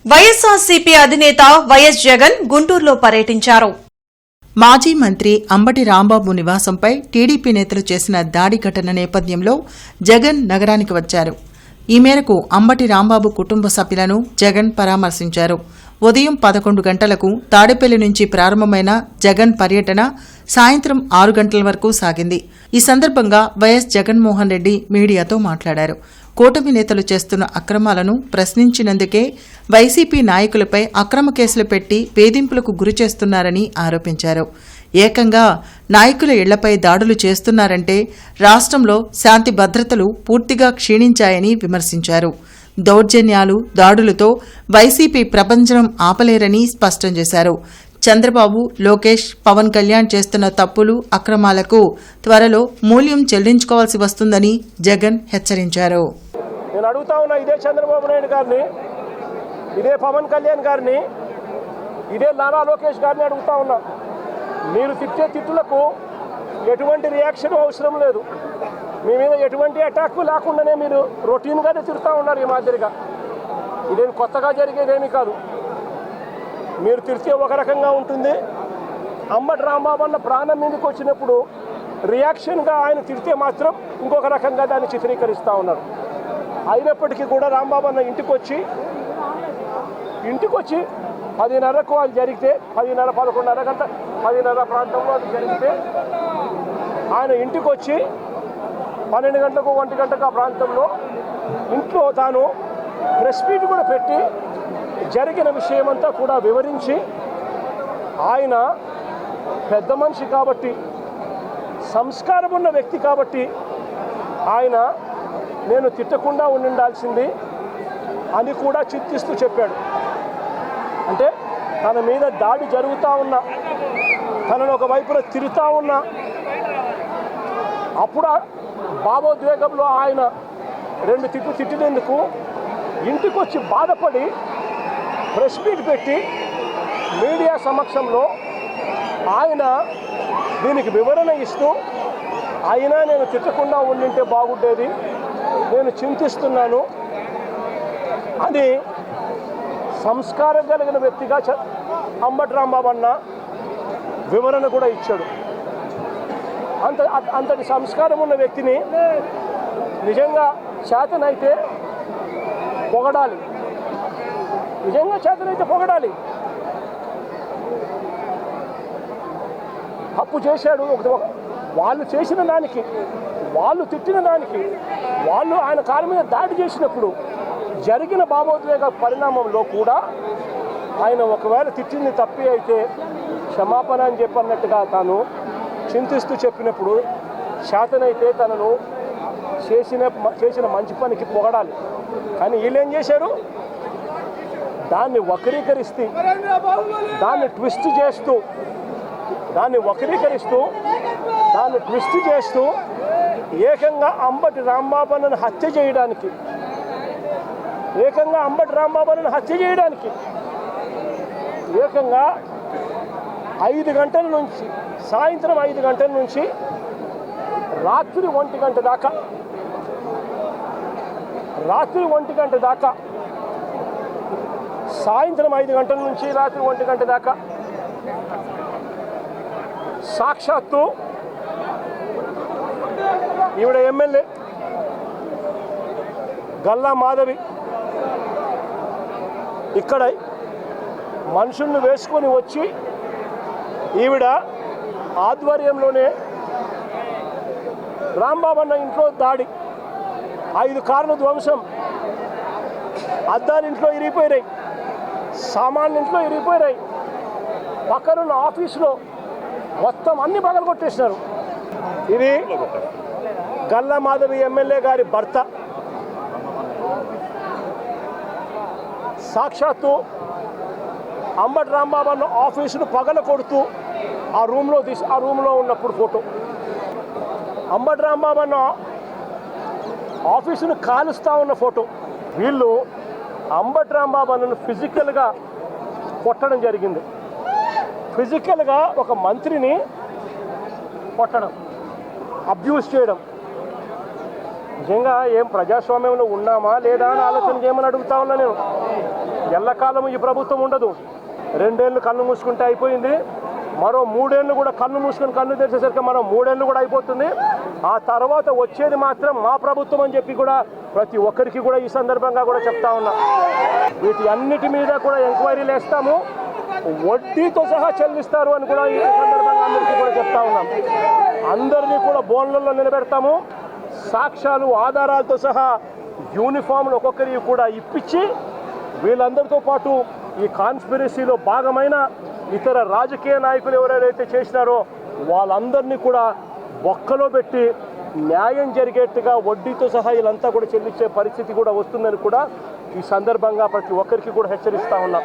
వైఎస్ఆర్సీపీ అధినేత వైఎస్ జగన్ గుంటూరులో పర్యటించారు. మాజీ మంత్రి అంబటి రాంబాబు నివాసంపై టీడీపీ నేతలు చేసిన దాడి ఘటన నేపథ్యంలో జగన్ నగరానికి వచ్చారు. ఈ మేరకు అంబటి రాంబాబు కుటుంబ సభ్యులను జగన్ పరామర్శించారు. ఉదయం 11 గంటలకు తాడేపల్లి నుంచి ప్రారంభమైన జగన్ పర్యటన సాయంత్రం 6 గంటల వరకు సాగింది. ఈ సందర్భంగా వైఎస్ జగన్మోహన్ రెడ్డి మీడియాతో మాట్లాడారు. కూటమి నేతలు చేస్తున్న అక్రమాలను ప్రశ్నించినందుకే వైసీపీ నాయకులపై అక్రమ కేసులు పెట్టి వేధింపులకు గురిచేస్తున్నారని ఆరోపించారు. ఏకంగా నాయకుల ఇళ్లపై దాడులు చేస్తున్నారంటే రాష్ట్రంలో శాంతి భద్రతలు పూర్తిగా క్షీణించాయని విమర్శించారు. దౌర్జన్యాలు, దాడులతో వైసీపీ ప్రపంచం ఆపలేరని స్పష్టం చేశారు. చంద్రబాబు, లోకేష్, పవన్ కళ్యాణ్ చేస్తున్న తప్పులు, అక్రమాలకు త్వరలో మూల్యం చెల్లించుకోవాల్సి వస్తుందని జగన్ హెచ్చరించారు. నేను అడుగుతా ఉన్నా, ఇదే చంద్రబాబు నాయుడు గారిని, ఇదే పవన్ కళ్యాణ్ గారిని, ఇదే నారా లోకేష్ గారిని అడుగుతా ఉన్నా, మీరు తిట్టే తిట్టులకు ఎటువంటి రియాక్షన్ అవసరం లేదు. మీ మీద ఎటువంటి అటాక్ లేకుండానే మీరు రొటీన్గానే తిరుగుతూ ఉన్నారు. ఈ మాదిరిగా ఇదేమి కొత్తగా జరిగేదేమీ కాదు. మీరు తిరిగితే ఒక రకంగా ఉంటుంది. అంబటి రాంబాబు అన్న ప్రాణం మీదకి వచ్చినప్పుడు రియాక్షన్గా ఆయన తిరిగితే మాత్రం ఇంకొక రకంగా దాన్ని చిత్రీకరిస్తూ ఉన్నారు. అయినప్పటికీ కూడా రాంబాబు అన్న ఇంటికి వచ్చి 10:30కు అది జరిగితే 10:30, 11:30 గంట 10:30 ప్రాంతంలో అది జరిగితే ఆయన ఇంటికి వచ్చి 12 గంటలకు 1 గంటకు ఆ ప్రాంతంలో ఇంట్లో తాను ప్రెస్ మీట్ కూడా పెట్టి జరిగిన విషయమంతా కూడా వివరించి, ఆయన పెద్ద మనిషి కాబట్టి, సంస్కారం ఉన్న వ్యక్తి కాబట్టి ఆయన నేను తిట్టకుండా ఉండాల్సింది అని కూడా చింతిస్తూ చెప్పాడు. అంటే తన మీద దాడి జరుగుతూ ఉన్నా, తనను ఒకవైపున తిరుగుతూ ఉన్నా, అప్పుడు భావోద్వేగంలో ఆయన 2 తిట్లు తిట్టినందుకు ఇంటికి వచ్చి బాధపడి ప్రెస్ మీట్ పెట్టి మీడియా సమక్షంలో ఆయన దీనికి వివరణ ఇస్తూ, అయినా నేను తిట్టకుండా ఉండింటే బాగుండేది, నేను చింతిస్తున్నాను అని సంస్కారం కలిగిన వ్యక్తిగా అంబటి రాంబాబు అన్న వివరణ కూడా ఇచ్చాడు. అంతటి సంస్కారం ఉన్న వ్యక్తిని నిజంగా చేతనైతే పొగడాలి, నిజంగా చేతనైతే పొగడాలి. తప్పు చేశాడు, వాళ్ళు చేసిన దానికి, వాళ్ళు తిట్టిన దానికి, వాళ్ళు ఆయన కారు మీద దాడి చేసినప్పుడు జరిగిన భావోద్వేగ పరిణామంలో కూడా ఆయన ఒకవేళ తిట్టింది తప్పి అయితే క్షమాపణ అని చెప్పన్నట్టుగా తాను చింతిస్తూ చెప్పినప్పుడు శాతనైతే తనను చేసిన మంచి పనికి పొగడాలి. కానీ వీళ్ళు ఏం చేశారు, దాన్ని వక్రీకరిస్తూ, దాన్ని ట్విస్ట్ చేస్తూ ఏకంగా అంబటి రాంబాబును హత్య చేయడానికి, ఏకంగా 5 గంటల నుంచి, సాయంత్రం 5 గంటల నుంచి రాత్రి 1 గంట దాకా, సాయంత్రం 5 గంటల నుంచి రాత్రి 1 గంట దాకా సాక్షాత్తు ఈవిడ ఎమ్మెల్యే గల్లా మాధవి ఇక్కడ మనుషుల్ని వేసుకొని వచ్చి ఈవిడ ఆధ్వర్యంలోనే రాంబాబు అన్న ఇంట్లో దాడి, 5 కార్లు ధ్వంసం, అద్దాలు ఇంట్లో ఇరిగిపోయినాయి, సామాన్లు ఇంట్లో ఇరిగిపోయినాయి, పక్కనున్న ఆఫీసులో మొత్తం అన్ని పగలగొట్టేసినారు. ఇది గల్లా మాధవి ఎమ్మెల్యే గారి భర్త సాక్షాత్తు అంబటి రాంబాబు అన్న ఆఫీసును పగల కొడుతూ ఆ రూమ్లో ఉన్నప్పుడు ఫోటో, అంబటి రాంబాబు అన్న ఆఫీసును కాలుస్తూ ఉన్న ఫోటో. వీళ్ళు అంబటి రాంబాబు అన్నను ఫిజికల్గా కొట్టడం జరిగింది. ఫిజికల్గా ఒక మంత్రిని కొట్టడం, అబ్యూస్ చేయడం. నిజంగా ఏం ప్రజాస్వామ్యంలో ఉన్నామా లేదా అని ఆలోచన చేయమని అడుగుతా ఉన్నా నేను. ఎల్లకాలం ఈ ప్రభుత్వం ఉండదు. 2 ఏళ్ళు కన్ను మూసుకుంటే అయిపోయింది. మరో 3 ఏళ్ళు కూడా కన్ను మూసుకొని కన్ను తెరిచేసరికి మనం 3 ఏళ్ళు కూడా అయిపోతుంది. ఆ తర్వాత వచ్చేది మాత్రం మా ప్రభుత్వం అని చెప్పి కూడా ప్రతి ఒక్కరికి కూడా ఈ సందర్భంగా కూడా చెప్తా ఉన్నాం. వీటి అన్నిటి మీద కూడా ఎంక్వైరీలు వేస్తాము, వడ్డీతో సహా చెల్లిస్తారు అని కూడా ఈ సందర్భంగా అందరికీ కూడా చెప్తా ఉన్నాం. అందరినీ కూడా బోన్లలో నిలబెడతాము. సాక్ష్యాలు ఆధారాలతో సహా యూనిఫామ్లు ఒక్కొక్కరికి కూడా ఇప్పించి వీళ్ళందరితో పాటు ఈ కాన్స్పిరసీలో భాగమైన ఇతర రాజకీయ నాయకులు ఎవరైతే చేసినారో వాళ్ళందరినీ కూడా బొక్కలో పెట్టి న్యాయం జరిగేట్టుగా వడ్డీతో సహా వీళ్ళంతా కూడా చెల్లించే పరిస్థితి కూడా వస్తుందని కూడా ఈ సందర్భంగా ప్రతి ఒక్కరికి కూడా హెచ్చరిస్తా ఉన్నాం.